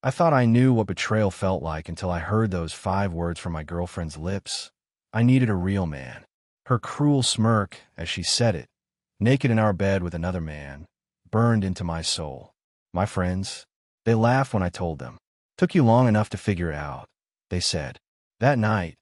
I thought I knew what betrayal felt like until I heard those 5 words from my girlfriend's lips. I needed a real man. Her cruel smirk, as she said it, naked in our bed with another man, burned into my soul. My friends, they laughed when I told them. Took you long enough to figure out, they said. That night,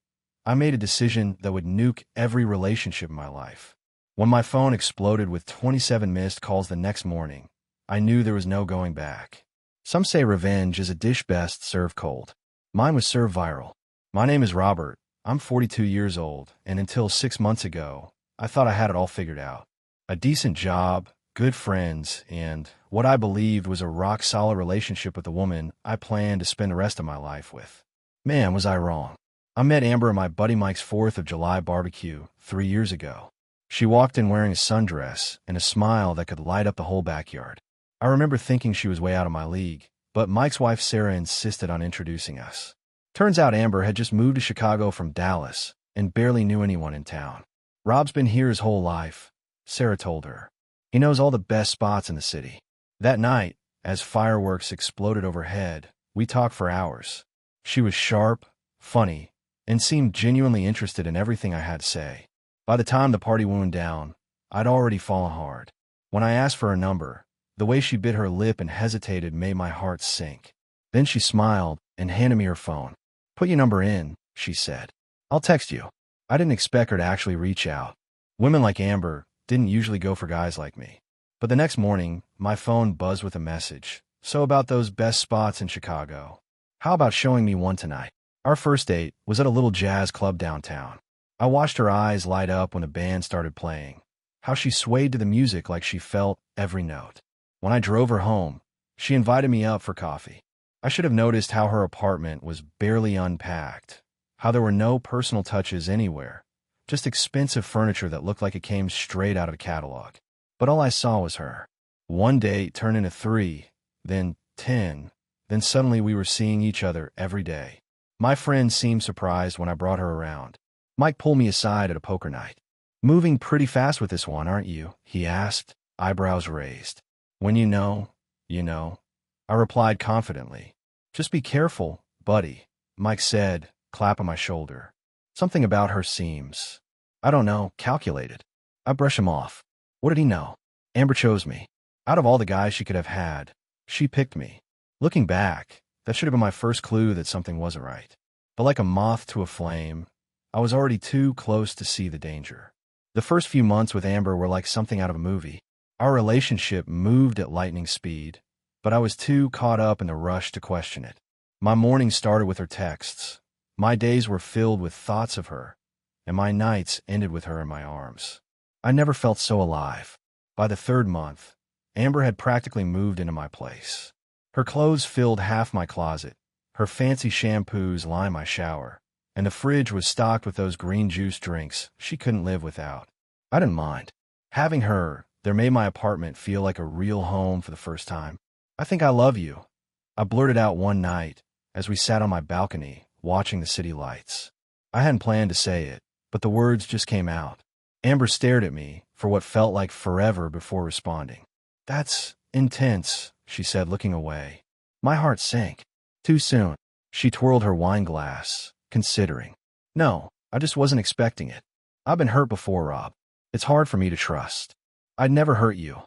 I made a decision that would nuke every relationship in my life. When my phone exploded with 27 missed calls the next morning, I knew there was no going back. Some say revenge is a dish best served cold. Mine was served viral. My name is Robert. I'm 42 years old, and until 6 months ago, I thought I had it all figured out. A decent job, good friends, and what I believed was a rock-solid relationship with a woman I planned to spend the rest of my life with. Man, was I wrong. I met Amber at my buddy Mike's 4th of July barbecue 3 years ago. She walked in wearing a sundress and a smile that could light up the whole backyard. I remember thinking she was way out of my league, but Mike's wife Sarah insisted on introducing us. Turns out Amber had just moved to Chicago from Dallas and barely knew anyone in town. Rob's been here his whole life, Sarah told her. He knows all the best spots in the city. That night, as fireworks exploded overhead, we talked for hours. She was sharp, funny, and seemed genuinely interested in everything I had to say. By the time the party wound down, I'd already fallen hard. When I asked for her number, the way she bit her lip and hesitated made my heart sink. Then she smiled and handed me her phone. Put your number in, she said. I'll text you. I didn't expect her to actually reach out. Women like Amber didn't usually go for guys like me. But the next morning, my phone buzzed with a message. So about those best spots in Chicago. How about showing me one tonight? Our first date was at a little jazz club downtown. I watched her eyes light up when the band started playing. How she swayed to the music like she felt every note. When I drove her home, she invited me up for coffee. I should have noticed how her apartment was barely unpacked, how there were no personal touches anywhere, just expensive furniture that looked like it came straight out of a catalog. But all I saw was her. One date turned into 3, then 10, then suddenly we were seeing each other every day. My friend seemed surprised when I brought her around. Mike pulled me aside at a poker night. Moving pretty fast with this one, aren't you? He asked, eyebrows raised. When you know, you know. I replied confidently. Just be careful, buddy, Mike said, clapping my shoulder. Something about her seems, I don't know, calculated. I brush him off. What did he know? Amber chose me. Out of all the guys she could have had, she picked me. Looking back, that should have been my first clue that something wasn't right. But like a moth to a flame, I was already too close to see the danger. The first few months with Amber were like something out of a movie. Our relationship moved at lightning speed, but I was too caught up in the rush to question it. My mornings started with her texts. My days were filled with thoughts of her, and my nights ended with her in my arms. I never felt so alive. By the 3rd month, Amber had practically moved into my place. Her clothes filled half my closet, her fancy shampoos lined my shower, and the fridge was stocked with those green juice drinks she couldn't live without. I didn't mind. Having her there made my apartment feel like a real home for the first time. I think I love you, I blurted out one night as we sat on my balcony watching the city lights. I hadn't planned to say it, but the words just came out. Amber stared at me for what felt like forever before responding. That's intense, she said, looking away. My heart sank. Too soon. She twirled her wine glass, considering. No, I just wasn't expecting it. I've been hurt before, Rob. It's hard for me to trust. I'd never hurt you.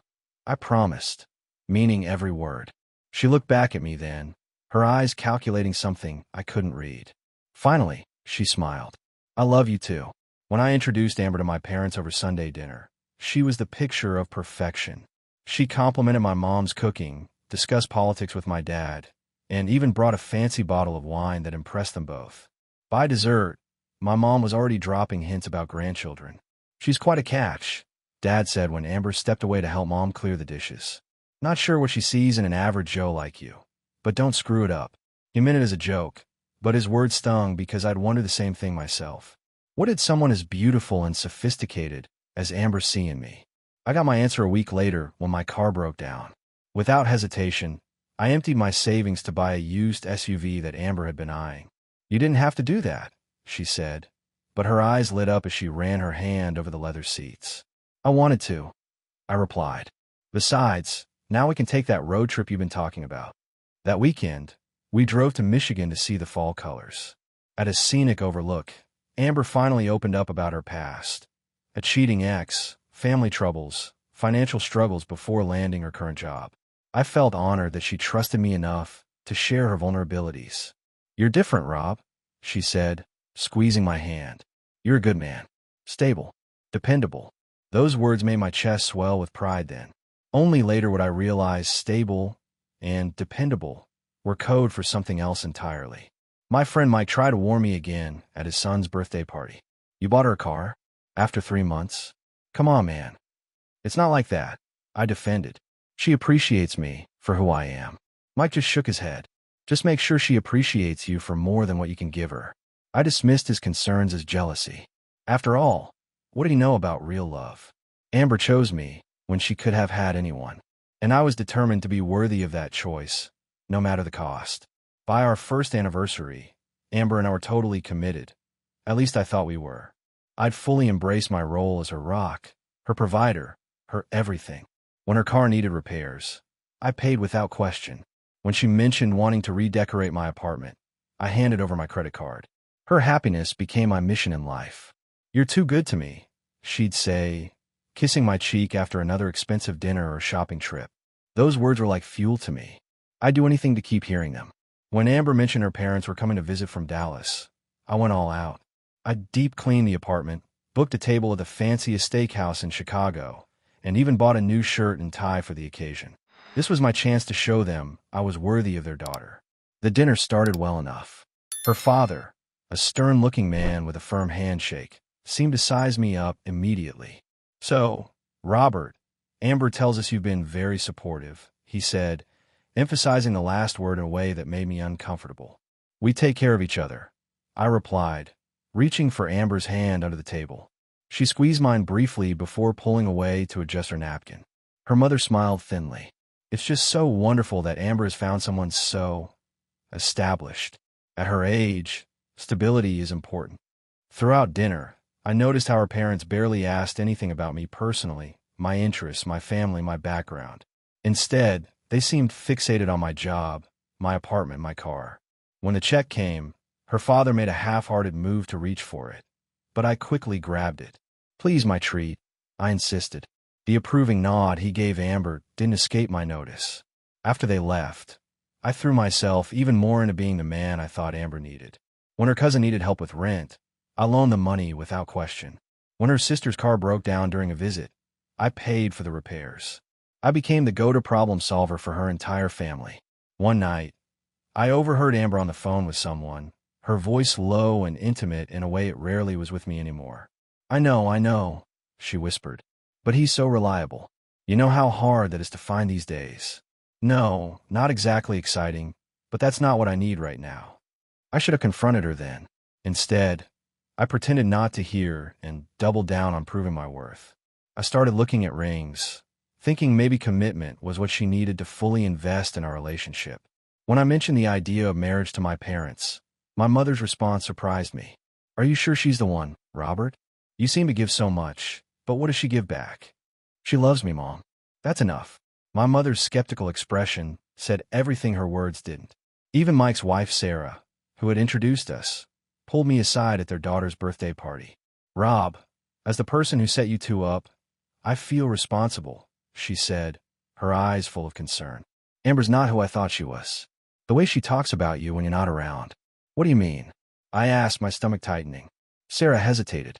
I promised, meaning every word. She looked back at me then, her eyes calculating something I couldn't read. Finally, she smiled. I love you too. When I introduced Amber to my parents over Sunday dinner, she was the picture of perfection. She complimented my mom's cooking, discussed politics with my dad, and even brought a fancy bottle of wine that impressed them both. By dessert, my mom was already dropping hints about grandchildren. She's quite a catch, Dad said when Amber stepped away to help Mom clear the dishes. Not sure what she sees in an average Joe like you, but don't screw it up. He meant it as a joke, but his words stung because I'd wondered the same thing myself. What did someone as beautiful and sophisticated as Amber see in me? I got my answer a week later when my car broke down. Without hesitation, I emptied my savings to buy a used SUV that Amber had been eyeing. You didn't have to do that, she said, but her eyes lit up as she ran her hand over the leather seats. I wanted to, I replied. Besides, now we can take that road trip you've been talking about. That weekend, We drove to Michigan to see the fall colors. At a scenic overlook, Amber finally opened up about her past. A cheating ex, family troubles, financial struggles before landing her current job. I felt honored that she trusted me enough to share her vulnerabilities. "You're different, Rob," she said, squeezing my hand. "You're a good man. Stable. Dependable." Those words made my chest swell with pride then. Only later would I realize stable and dependable were code for something else entirely. My friend Mike tried to warn me again at his son's birthday party. "You bought her a car? After 3 months? Come on, man. It's not like that," I defended. "She appreciates me for who I am." Mike just shook his head. "Just make sure she appreciates you for more than what you can give her." I dismissed his concerns as jealousy. After all, what did he know about real love? Amber chose me when she could have had anyone, and I was determined to be worthy of that choice, no matter the cost. By our first anniversary, Amber and I were totally committed. At least I thought we were. I'd fully embraced my role as her rock, her provider, her everything. When her car needed repairs, I paid without question. When she mentioned wanting to redecorate my apartment, I handed over my credit card. Her happiness became my mission in life. "You're too good to me," she'd say, kissing my cheek after another expensive dinner or shopping trip. Those words were like fuel to me. I'd do anything to keep hearing them. When Amber mentioned her parents were coming to visit from Dallas, I went all out. I deep cleaned the apartment, booked a table at the fanciest steakhouse in Chicago, and even bought a new shirt and tie for the occasion. This was my chance to show them I was worthy of their daughter. The dinner started well enough. Her father, a stern-looking man with a firm handshake, seemed to size me up immediately. "So, Robert, Amber tells us you've been very supportive," he said, emphasizing the last word in a way that made me uncomfortable. "We take care of each other," I replied, reaching for Amber's hand under the table. She squeezed mine briefly before pulling away to adjust her napkin. Her mother smiled thinly. "It's just so wonderful that Amber has found someone so established. At her age, stability is important." Throughout dinner, I noticed how her parents barely asked anything about me personally, my interests, my family, my background. Instead, they seemed fixated on my job, my apartment, my car. When the check came, her father made a half-hearted move to reach for it, but I quickly grabbed it. "Please, my treat," I insisted. The approving nod he gave Amber didn't escape my notice. After they left, I threw myself even more into being the man I thought Amber needed. When her cousin needed help with rent, I loaned the money without question. When her sister's car broke down during a visit, I paid for the repairs. I became the go-to problem solver for her entire family. One night, I overheard Amber on the phone with someone, her voice low and intimate in a way it rarely was with me anymore. I know, she whispered. "But he's so reliable. You know how hard that is to find these days." "No, not exactly exciting, but that's not what I need right now." I should have confronted her then. Instead, I pretended not to hear and doubled down on proving my worth. I started looking at rings, thinking maybe commitment was what she needed to fully invest in our relationship. When I mentioned the idea of marriage to my parents, my mother's response surprised me. "Are you sure she's the one, Robert? You seem to give so much, but what does she give back?" "She loves me, Mom. That's enough." My mother's skeptical expression said everything her words didn't. Even Mike's wife, Sarah, who had introduced us, pulled me aside at their daughter's birthday party. "Rob, as the person who set you two up, I feel responsible," she said, her eyes full of concern. "Amber's not who I thought she was. The way she talks about you when you're not around." "What do you mean?" I asked, my stomach tightening. Sarah hesitated.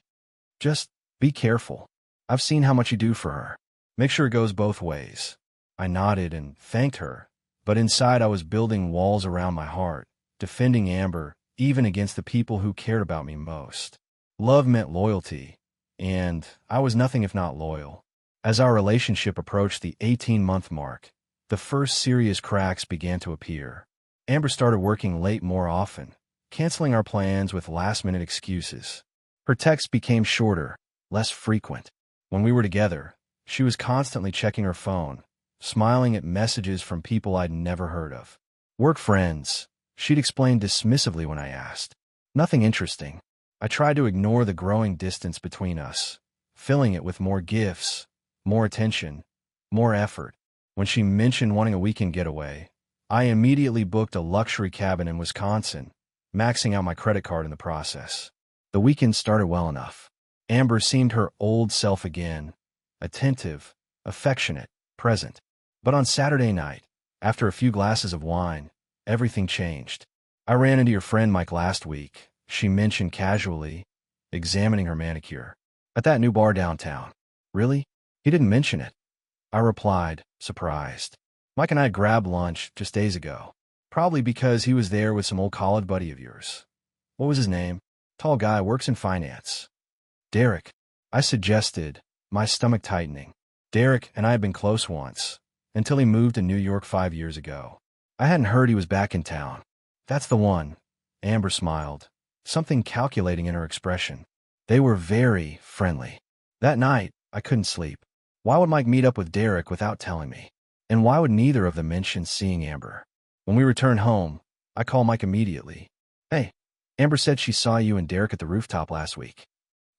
"Just be careful. I've seen how much you do for her. Make sure it goes both ways." I nodded and thanked her, but inside I was building walls around my heart, defending Amber even against the people who cared about me most. Love meant loyalty, and I was nothing if not loyal. As our relationship approached the 18-month mark, the first serious cracks began to appear. Amber started working late more often, canceling our plans with last-minute excuses. Her texts became shorter, less frequent. When we were together, she was constantly checking her phone, smiling at messages from people I'd never heard of. "Work friends," she'd explain dismissively when I asked. "Nothing interesting." I tried to ignore the growing distance between us, filling it with more gifts, more attention, more effort. When she mentioned wanting a weekend getaway, I immediately booked a luxury cabin in Wisconsin, maxing out my credit card in the process. The weekend started well enough. Amber seemed her old self again, attentive, affectionate, present. But on Saturday night, after a few glasses of wine, everything changed. I ran into your friend Mike last week, she mentioned casually, examining her manicure. At that new bar downtown. Really? He didn't mention it. I replied, surprised. Mike and I grabbed lunch just days ago. Probably because he was there with some old college buddy of yours. What was his name? Tall guy, works in finance. Derek. I suggested, my stomach tightening. Derek and I had been close once, until he moved to New York 5 years ago. I hadn't heard he was back in town. That's the one. Amber smiled, something calculating in her expression. They were very friendly. That night, I couldn't sleep. Why would Mike meet up with Derek without telling me? And why would neither of them mention seeing Amber? When we returned home, I called Mike immediately. Hey, Amber said she saw you and Derek at the rooftop last week.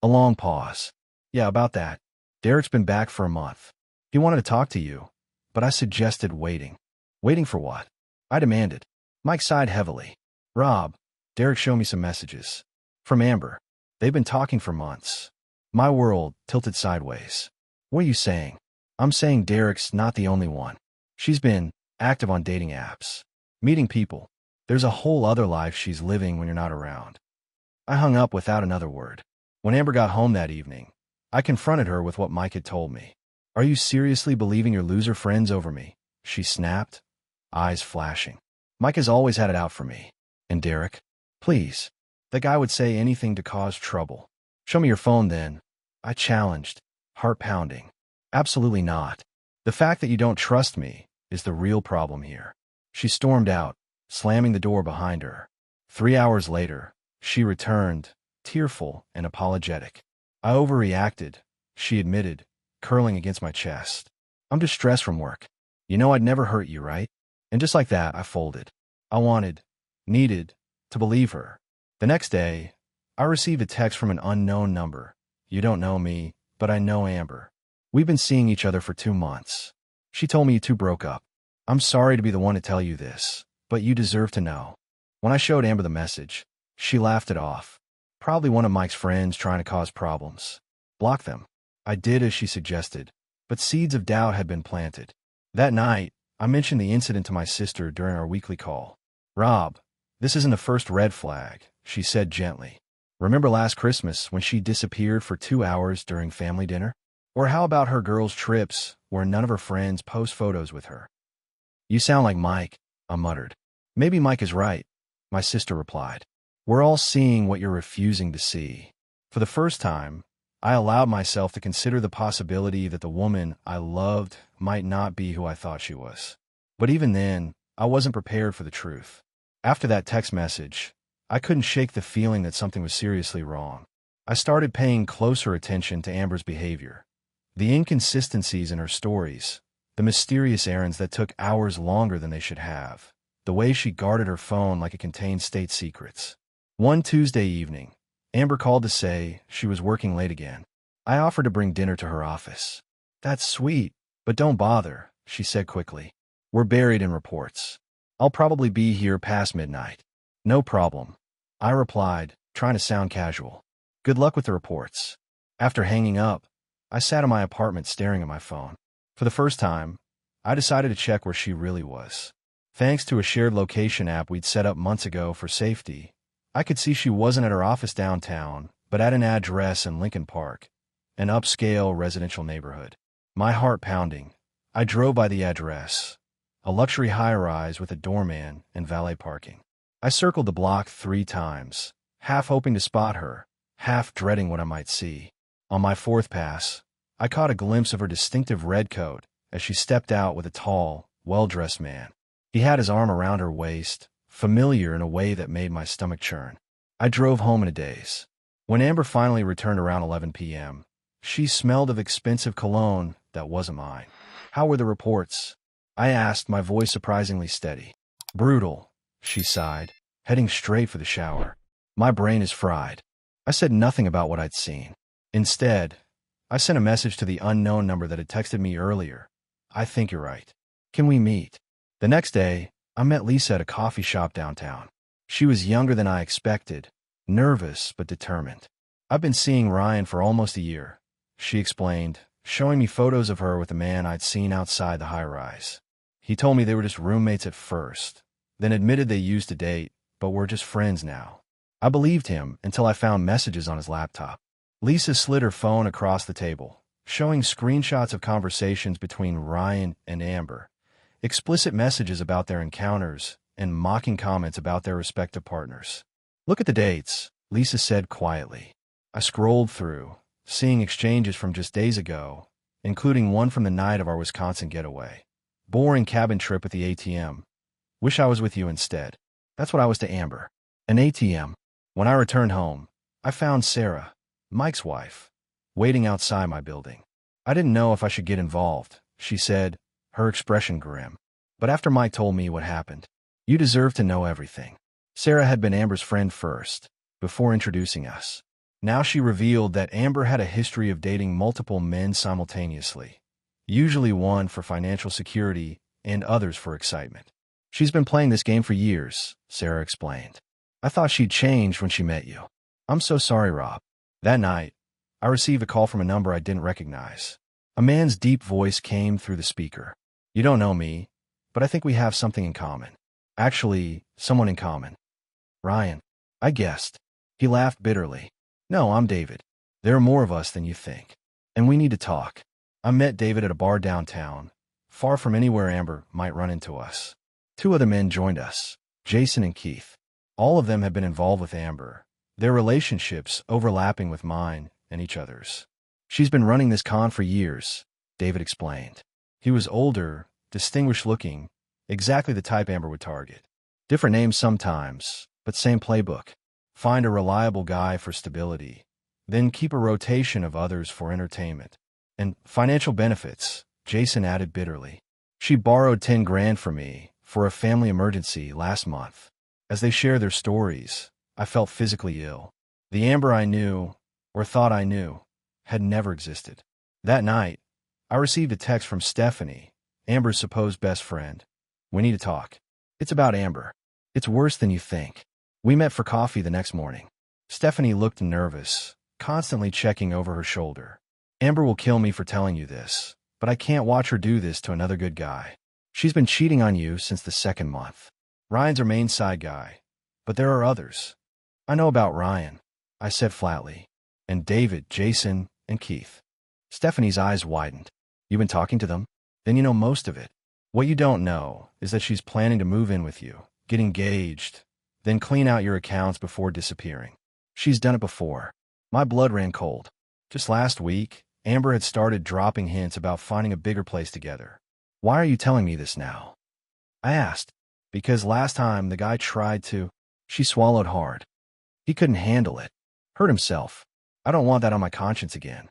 A long pause. Yeah, about that. Derek's been back for a month. He wanted to talk to you, but I suggested waiting. Waiting for what? I demanded. Mike sighed heavily. Rob, Derek showed me some messages. From Amber. They've been talking for months. My world tilted sideways. What are you saying? I'm saying Derek's not the only one. She's been active on dating apps, meeting people. There's a whole other life she's living when you're not around. I hung up without another word. When Amber got home that evening, I confronted her with what Mike had told me. Are you seriously believing your loser friends over me? She snapped, eyes flashing. Mike has always had it out for me. And Derek? Please. The guy would say anything to cause trouble. Show me your phone then. I challenged, heart pounding. Absolutely not. The fact that you don't trust me is the real problem here. She stormed out, slamming the door behind her. 3 hours later, she returned, tearful and apologetic. I overreacted, she admitted, curling against my chest. I'm distressed from work. You know I'd never hurt you, right? And just like that, I folded. I needed, to believe her. The next day, I received a text from an unknown number. You don't know me, but I know Amber. We've been seeing each other for 2 months. She told me you two broke up. I'm sorry to be the one to tell you this, but you deserve to know. When I showed Amber the message, she laughed it off. Probably one of Mike's friends trying to cause problems. Block them. I did as she suggested, but seeds of doubt had been planted. That night, I mentioned the incident to my sister during our weekly call. Rob, this isn't the first red flag, she said gently. Remember last Christmas when she disappeared for 2 hours during family dinner? Or how about her girls' trips where none of her friends post photos with her? You sound like Mike, I muttered. Maybe Mike is right, my sister replied. We're all seeing what you're refusing to see. For the first time, I allowed myself to consider the possibility that the woman I loved might not be who I thought she was. But even then, I wasn't prepared for the truth. After that text message, I couldn't shake the feeling that something was seriously wrong. I started paying closer attention to Amber's behavior. The inconsistencies in her stories, the mysterious errands that took hours longer than they should have, the way she guarded her phone like it contained state secrets. One Tuesday evening, Amber called to say she was working late again. I offered to bring dinner to her office. That's sweet, but don't bother, she said quickly. We're buried in reports. I'll probably be here past midnight. No problem, I replied, trying to sound casual. Good luck with the reports. After hanging up, I sat in my apartment staring at my phone. For the first time, I decided to check where she really was. Thanks to a shared location app we'd set up months ago for safety, I could see she wasn't at her office downtown, but at an address in Lincoln Park, an upscale residential neighborhood. My heart pounding, I drove by the address, a luxury high-rise with a doorman and valet parking. I circled the block 3 times, half hoping to spot her, half dreading what I might see. On my 4th pass, I caught a glimpse of her distinctive red coat as she stepped out with a tall, well-dressed man. He had his arm around her waist, familiar in a way that made my stomach churn. I drove home in a daze. When Amber finally returned around 11 p.m., she smelled of expensive cologne that wasn't mine. How were the reports? I asked, my voice surprisingly steady. Brutal, she sighed, heading straight for the shower. My brain is fried. I said nothing about what I'd seen. Instead, I sent a message to the unknown number that had texted me earlier. I think you're right. Can we meet? The next day, I met Lisa at a coffee shop downtown. She was younger than I expected, nervous but determined. I've been seeing Ryan for almost a year, she explained, showing me photos of her with a man I'd seen outside the high-rise. He told me they were just roommates at first, then admitted they used to date, but were just friends now. I believed him until I found messages on his laptop. Lisa slid her phone across the table, showing screenshots of conversations between Ryan and Amber, explicit messages about their encounters, and mocking comments about their respective partners. "Look at the dates," Lisa said quietly. I scrolled through, seeing exchanges from just days ago, including one from the night of our Wisconsin getaway. "Boring cabin trip at the ATM. Wish I was with you instead." That's what I was to Amber. An ATM. When I returned home, I found Sarah, Mike's wife, waiting outside my building. "I didn't know if I should get involved," she said, her expression grim. "But after Mike told me what happened, you deserve to know everything." Sarah had been Amber's friend first, before introducing us. Now she revealed that Amber had a history of dating multiple men simultaneously, usually one for financial security and others for excitement. "She's been playing this game for years," Sarah explained. "I thought she'd changed when she met you. I'm so sorry, Rob." That night, I received a call from a number I didn't recognize. A man's deep voice came through the speaker. "You don't know me, but I think we have something in common. Actually, someone in common. Ryan." I guessed. He laughed bitterly. "No, I'm David. There are more of us than you think. And we need to talk." I met David at a bar downtown, far from anywhere Amber might run into us. Two other men joined us, Jason and Keith. All of them had been involved with Amber, their relationships overlapping with mine and each other's. "She's been running this con for years," David explained. He was older, distinguished-looking, exactly the type Amber would target. Different names sometimes, but same playbook. Find a reliable guy for stability, then keep a rotation of others for entertainment. "And financial benefits," Jason added bitterly. "She borrowed 10 grand from me for a family emergency last month." As they shared their stories, I felt physically ill. The Amber I knew, or thought I knew, had never existed. That night, I received a text from Stephanie, Amber's supposed best friend. "We need to talk. It's about Amber. It's worse than you think." We met for coffee the next morning. Stephanie looked nervous, constantly checking over her shoulder. "Amber will kill me for telling you this, but I can't watch her do this to another good guy. She's been cheating on you since the second month. Ryan's her main side guy, but there are others." "I know about Ryan," I said flatly, "and David, Jason, and Keith." Stephanie's eyes widened. "You've been talking to them? Then you know most of it. What you don't know is that she's planning to move in with you, get engaged, then clean out your accounts before disappearing. She's done it before." My blood ran cold. Just last week, Amber had started dropping hints about finding a bigger place together. "Why are you telling me this now?" I asked. "Because last time the guy tried to—" She swallowed hard. "He couldn't handle it. Hurt himself. I don't want that on my conscience again."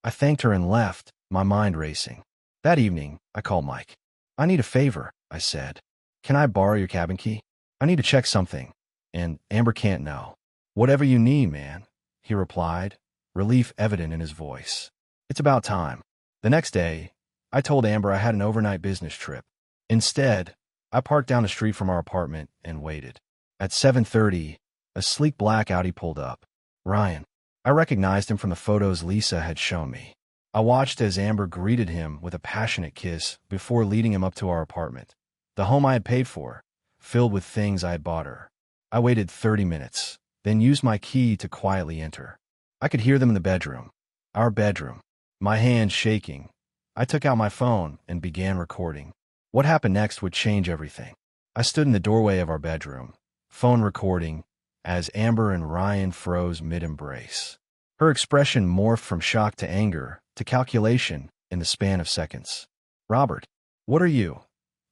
I thanked her and left, my mind racing. That evening, I called Mike. "I need a favor," I said. "Can I borrow your cabin key? I need to check something, and Amber can't know." "Whatever you need, man," he replied, relief evident in his voice. "It's about time." The next day, I told Amber I had an overnight business trip. Instead, I parked down the street from our apartment and waited. At 7:30, a sleek black Audi pulled up. Ryan. I recognized him from the photos Lisa had shown me. I watched as Amber greeted him with a passionate kiss before leading him up to our apartment, the home I had paid for, filled with things I had bought her. I waited 30 minutes, then used my key to quietly enter. I could hear them in the bedroom. Our bedroom. My hands shaking, I took out my phone and began recording. What happened next would change everything. I stood in the doorway of our bedroom, phone recording, as Amber and Ryan froze mid-embrace. Her expression morphed from shock to anger to calculation in the span of seconds. "Robert, what are you?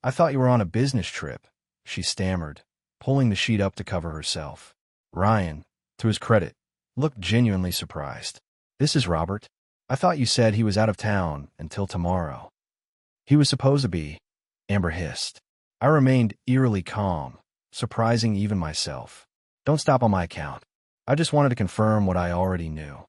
I thought you were on a business trip," she stammered, pulling the sheet up to cover herself. Ryan, to his credit, looked genuinely surprised. "This is Robert. I thought you said he was out of town until tomorrow." "He was supposed to be," Amber hissed. I remained eerily calm, surprising even myself. "Don't stop on my account. I just wanted to confirm what I already knew."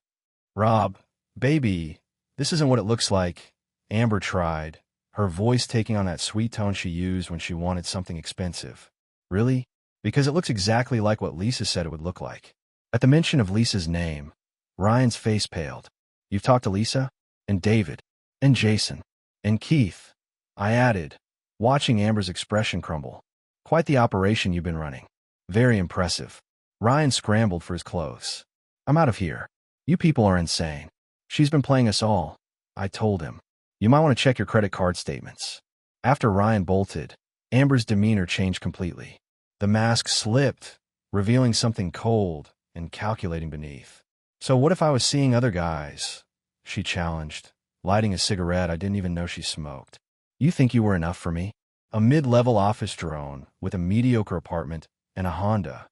"Rob, baby, this isn't what it looks like," Amber tried, her voice taking on that sweet tone she used when she wanted something expensive. Really? Because it looks exactly like what Lisa said it would look like. At the mention of Lisa's name, Ryan's face paled. You've talked to Lisa? And David? And Jason? And Keith? I added, watching Amber's expression crumble. Quite the operation you've been running. Very impressive. Ryan scrambled for his clothes. I'm out of here. You people are insane. She's been playing us all. I told him. You might want to check your credit card statements. After Ryan bolted, Amber's demeanor changed completely. The mask slipped, revealing something cold and calculating beneath. So what if I was seeing other guys? She challenged, lighting a cigarette I didn't even know she smoked. You think you were enough for me? A mid-level office drone with a mediocre apartment and a Honda.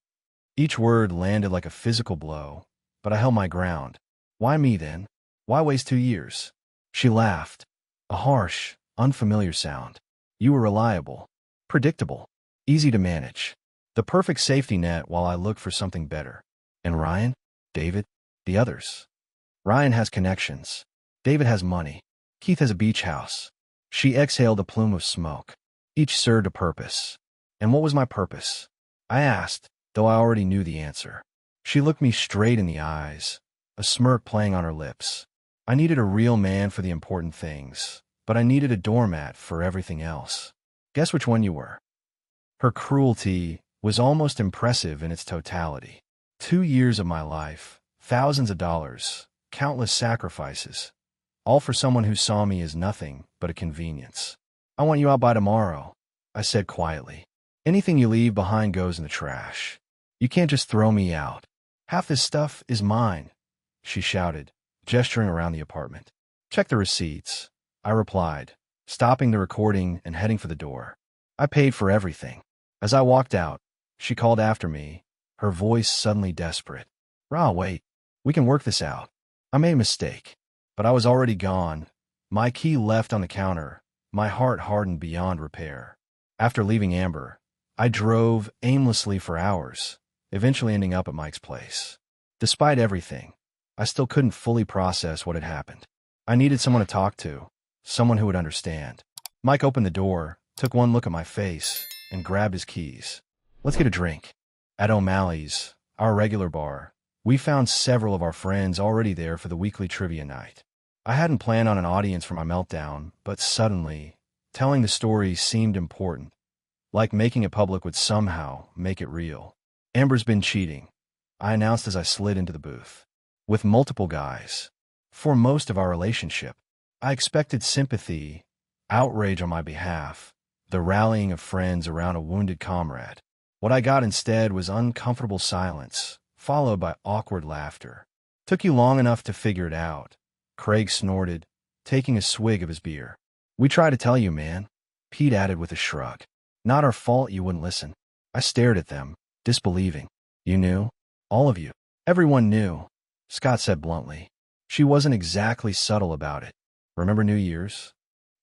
Each word landed like a physical blow, but I held my ground. Why me then? Why waste 2 years? She laughed. A harsh, unfamiliar sound. You were reliable, predictable, easy to manage. The perfect safety net while I looked for something better. And Ryan? David? The others? Ryan has connections. David has money. Keith has a beach house. She exhaled a plume of smoke. Each served a purpose. And what was my purpose? I asked, though I already knew the answer. She looked me straight in the eyes, a smirk playing on her lips. I needed a real man for the important things, but I needed a doormat for everything else. Guess which one you were? Her cruelty was almost impressive in its totality. 2 years of my life, thousands of dollars, countless sacrifices, all for someone who saw me as nothing but a convenience. I want you out by tomorrow, I said quietly. Anything you leave behind goes in the trash. You can't just throw me out. Half this stuff is mine, she shouted, gesturing around the apartment. Check the receipts, I replied, stopping the recording and heading for the door. I paid for everything. As I walked out, she called after me, her voice suddenly desperate. Ra, wait. We can work this out. I made a mistake. But I was already gone, my key left on the counter, my heart hardened beyond repair. After leaving Amber, I drove aimlessly for hours, eventually ending up at Mike's place. Despite everything, I still couldn't fully process what had happened. I needed someone to talk to, someone who would understand. Mike opened the door, took one look at my face, and grabbed his keys. Let's get a drink. At O'Malley's, our regular bar, we found several of our friends already there for the weekly trivia night. I hadn't planned on an audience for my meltdown, but suddenly, telling the story seemed important, like making it public would somehow make it real. Amber's been cheating, I announced as I slid into the booth. With multiple guys. For most of our relationship, I expected sympathy, outrage on my behalf, the rallying of friends around a wounded comrade. What I got instead was uncomfortable silence, followed by awkward laughter. Took you long enough to figure it out, Craig snorted, taking a swig of his beer. We tried to tell you, man, Pete added with a shrug. Not our fault you wouldn't listen. I stared at them, disbelieving. You knew? All of you. Everyone knew, Scott said bluntly. She wasn't exactly subtle about it. Remember New Year's?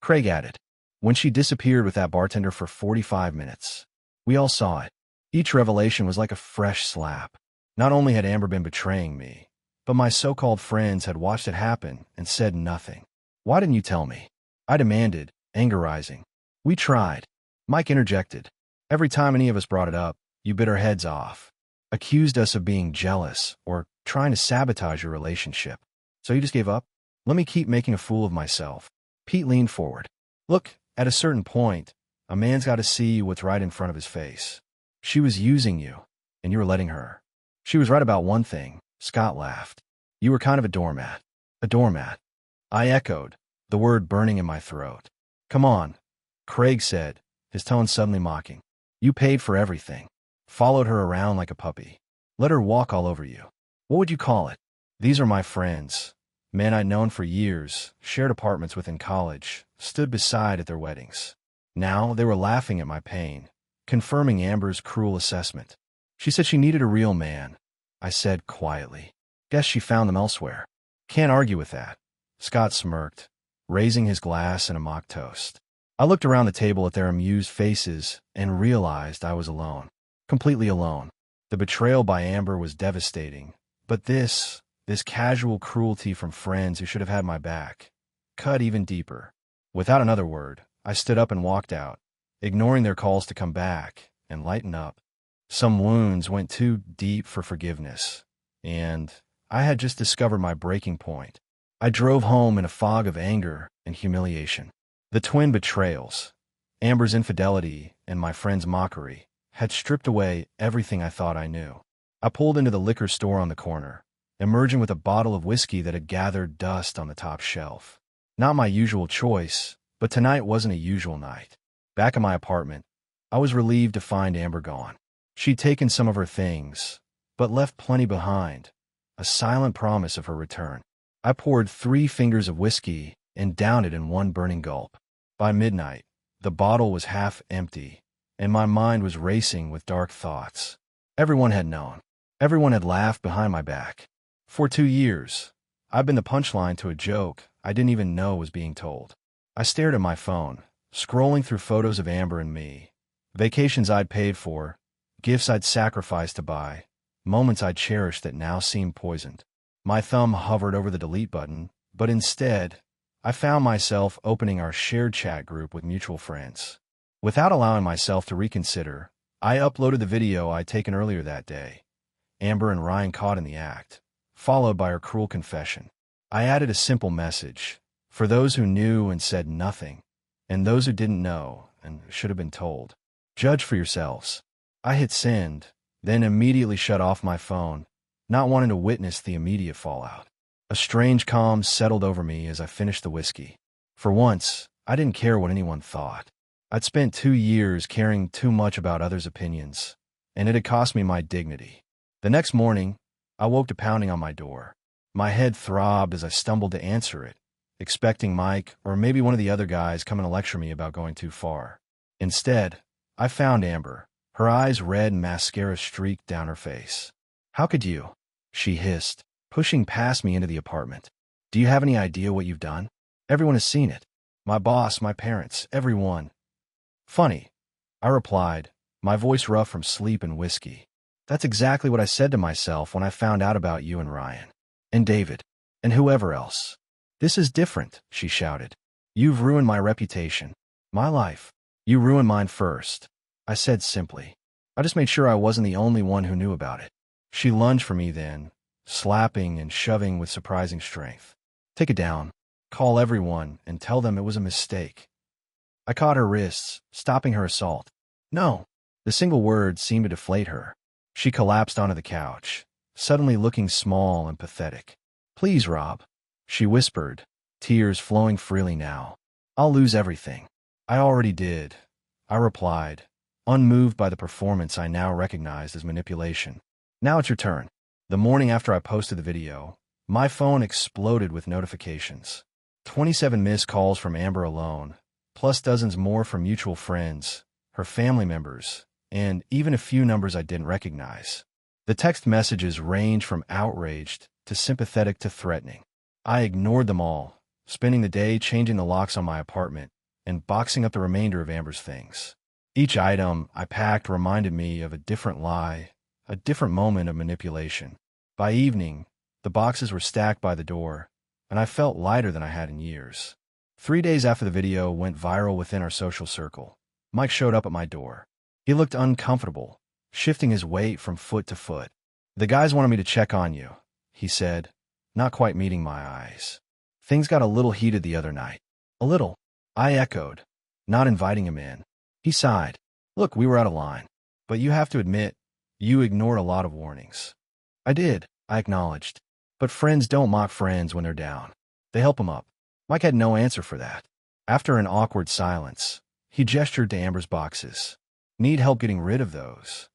Craig added. When she disappeared with that bartender for 45 minutes. We all saw it. Each revelation was like a fresh slap. Not only had Amber been betraying me, but my so-called friends had watched it happen and said nothing. Why didn't you tell me? I demanded, anger rising. We tried. Mike interjected. Every time any of us brought it up, you bit our heads off. Accused us of being jealous or trying to sabotage your relationship. So you just gave up? Let me keep making a fool of myself. Pete leaned forward. Look, at a certain point, a man's got to see what's right in front of his face. She was using you, and you were letting her. She was right about one thing, Scott laughed. You were kind of a doormat. A doormat. I echoed, the word burning in my throat. Come on, Craig said, his tone suddenly mocking. You paid for everything. Followed her around like a puppy. Let her walk all over you. What would you call it? These are my friends. Men I'd known for years, shared apartments with in college, stood beside at their weddings. Now they were laughing at my pain, confirming Amber's cruel assessment. She said she needed a real man, I said quietly. Guess she found them elsewhere. Can't argue with that. Scott smirked, raising his glass in a mock toast. I looked around the table at their amused faces and realized I was alone. Completely alone. The betrayal by Amber was devastating, but this casual cruelty from friends who should have had my back, cut even deeper. Without another word, I stood up and walked out, ignoring their calls to come back and lighten up. Some wounds went too deep for forgiveness, and I had just discovered my breaking point. I drove home in a fog of anger and humiliation. The twin betrayals, Amber's infidelity and my friend's mockery, had stripped away everything I thought I knew. I pulled into the liquor store on the corner, emerging with a bottle of whiskey that had gathered dust on the top shelf. Not my usual choice, but tonight wasn't a usual night. Back in my apartment, I was relieved to find Amber gone. She'd taken some of her things, but left plenty behind, a silent promise of her return. I poured 3 fingers of whiskey and downed it in one burning gulp. By midnight, the bottle was half empty, and my mind was racing with dark thoughts. Everyone had known. Everyone had laughed behind my back. For 2 years, I'd been the punchline to a joke I didn't even know was being told. I stared at my phone, scrolling through photos of Amber and me, vacations I'd paid for, gifts I'd sacrificed to buy, moments I'd cherished that now seemed poisoned. My thumb hovered over the delete button, but instead, I found myself opening our shared chat group with mutual friends. Without allowing myself to reconsider, I uploaded the video I'd taken earlier that day, Amber and Ryan caught in the act, followed by her cruel confession. I added a simple message, for those who knew and said nothing, and those who didn't know and should have been told. Judge for yourselves. I hit send, then immediately shut off my phone, not wanting to witness the immediate fallout. A strange calm settled over me as I finished the whiskey. For once, I didn't care what anyone thought. I'd spent 2 years caring too much about others' opinions, and it had cost me my dignity. The next morning, I woke to pounding on my door. My head throbbed as I stumbled to answer it, expecting Mike or maybe one of the other guys coming to lecture me about going too far. Instead, I found Amber, her eyes red and mascara streaked down her face. "How could you?" she hissed, pushing past me into the apartment. "Do you have any idea what you've done? Everyone has seen it. My boss, my parents, everyone." "Funny," I replied, my voice rough from sleep and whiskey. "That's exactly what I said to myself when I found out about you and Ryan. And David. And whoever else. This is different," she shouted. "You've ruined my reputation. My life. You ruined mine first," I said simply. I just made sure I wasn't the only one who knew about it. She lunged for me then, slapping and shoving with surprising strength. "Take it down. Call everyone and tell them it was a mistake." I caught her wrists, stopping her assault. "No." The single word seemed to deflate her. She collapsed onto the couch, suddenly looking small and pathetic. "Please, Rob," she whispered, tears flowing freely now. "I'll lose everything." "I already did," I replied, unmoved by the performance I now recognized as manipulation. "Now it's your turn." The morning after I posted the video, my phone exploded with notifications. 27 missed calls from Amber alone, plus dozens more from mutual friends, her family members, and even a few numbers I didn't recognize. The text messages ranged from outraged to sympathetic to threatening. I ignored them all, spending the day changing the locks on my apartment and boxing up the remainder of Amber's things. Each item I packed reminded me of a different lie, a different moment of manipulation. By evening, the boxes were stacked by the door, and I felt lighter than I had in years. 3 days after the video went viral within our social circle, Mike showed up at my door. He looked uncomfortable, shifting his weight from foot to foot. "The guys wanted me to check on you," he said, not quite meeting my eyes. "Things got a little heated the other night." "A little?" I echoed, not inviting him in. He sighed. "Look, we were out of line. But you have to admit, you ignored a lot of warnings." "I did," I acknowledged. "But friends don't mock friends when they're down. They help them up." Mike had no answer for that. After an awkward silence, he gestured to Amber's boxes. "Need help getting rid of those?"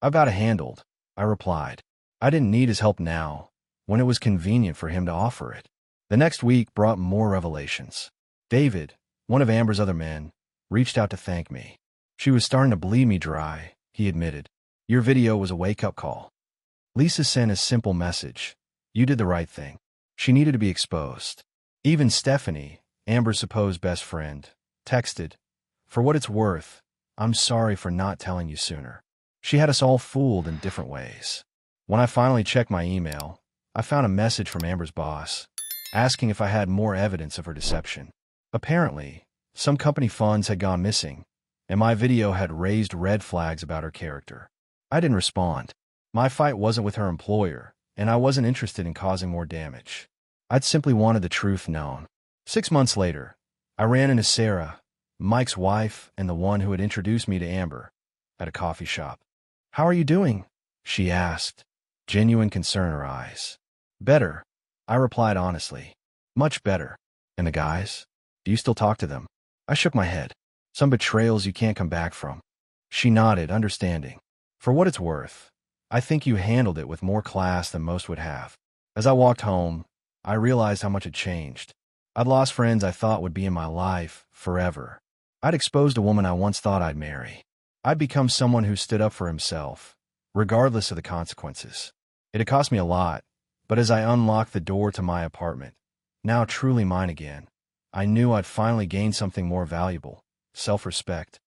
"I've got it handled," I replied. I didn't need his help now, when it was convenient for him to offer it. The next week brought more revelations. David, one of Amber's other men, reached out to thank me. "She was starting to bleed me dry," he admitted. "Your video was a wake-up call." Lisa sent a simple message. "You did the right thing." She needed to be exposed. Even Stephanie, Amber's supposed best friend, texted, "For what it's worth, I'm sorry for not telling you sooner." She had us all fooled in different ways. When I finally checked my email, I found a message from Amber's boss, asking if I had more evidence of her deception. Apparently, Some company funds had gone missing, and my video had raised red flags about her character. I didn't respond. My fight wasn't with her employer, and I wasn't interested in causing more damage. I'd simply wanted the truth known. 6 months later, I ran into Sarah, Mike's wife and the one who had introduced me to Amber, at a coffee shop. "How are you doing?" she asked, genuine concern in her eyes. "Better," I replied honestly. "Much better." "And the guys? Do you still talk to them?" I shook my head. "Some betrayals you can't come back from." She nodded, understanding. "For what it's worth, I think you handled it with more class than most would have." As I walked home, I realized how much had changed. I'd lost friends I thought would be in my life forever. I'd exposed a woman I once thought I'd marry. I'd become someone who stood up for himself, regardless of the consequences. It had cost me a lot, but as I unlocked the door to my apartment, now truly mine again, I knew I'd finally gained something more valuable: self-respect.